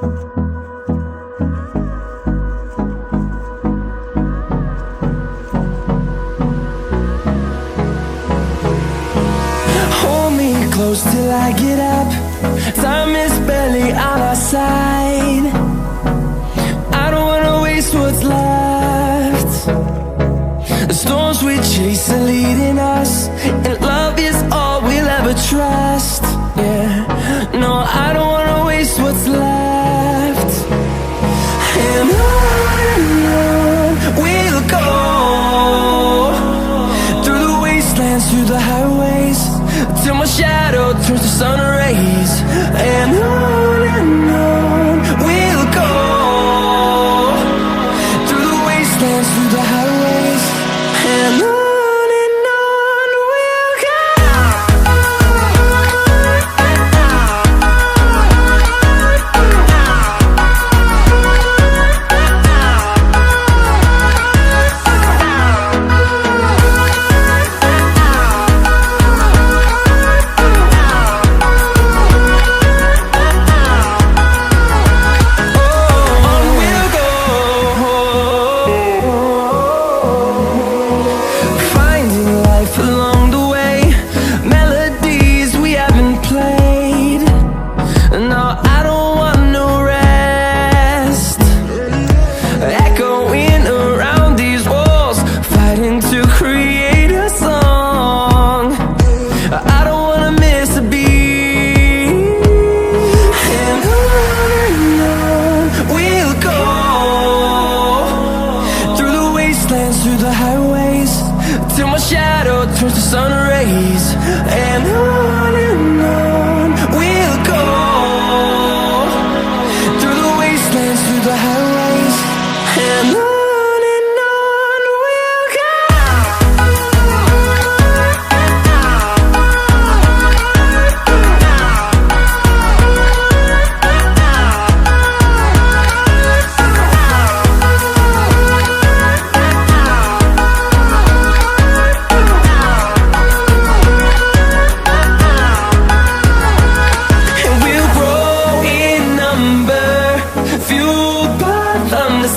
Hold me close till I get up. Time is barely on our side. I don't wanna waste what's left. The storms we chase are leading us, and love is all we'll ever trust. Yeah, no, I don't wanna waste what's left. And on we'll go, through the wastelands, through the highways, till my shadow turns to sun rays. And on we'll go, through the wastelands, through the highways, and on we'll go. Through the highways, till my shadow turns to sun rays. And on we'll go, through the wastelands, through the highways, and on we'll go.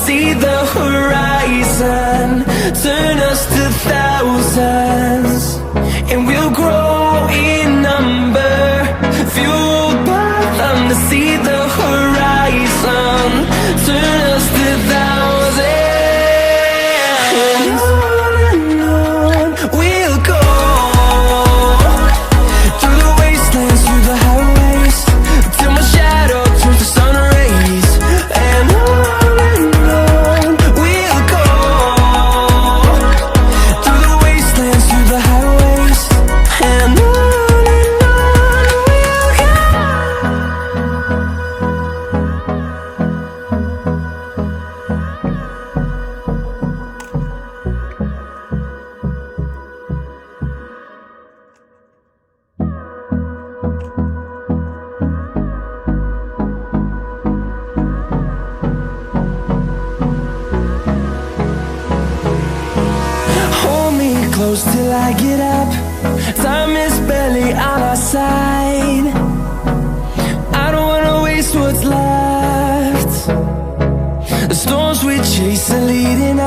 See the horizon, turn us to thousands, and we'll grow in number, fueled by them. To see the horizon, turn us to thousands, and on we'll go, through the wastelands, through the highways, till my shadow turns to sun rays. And close till I get up. Time is barely on our side. I don't wanna waste what's left. The storms we chase are leading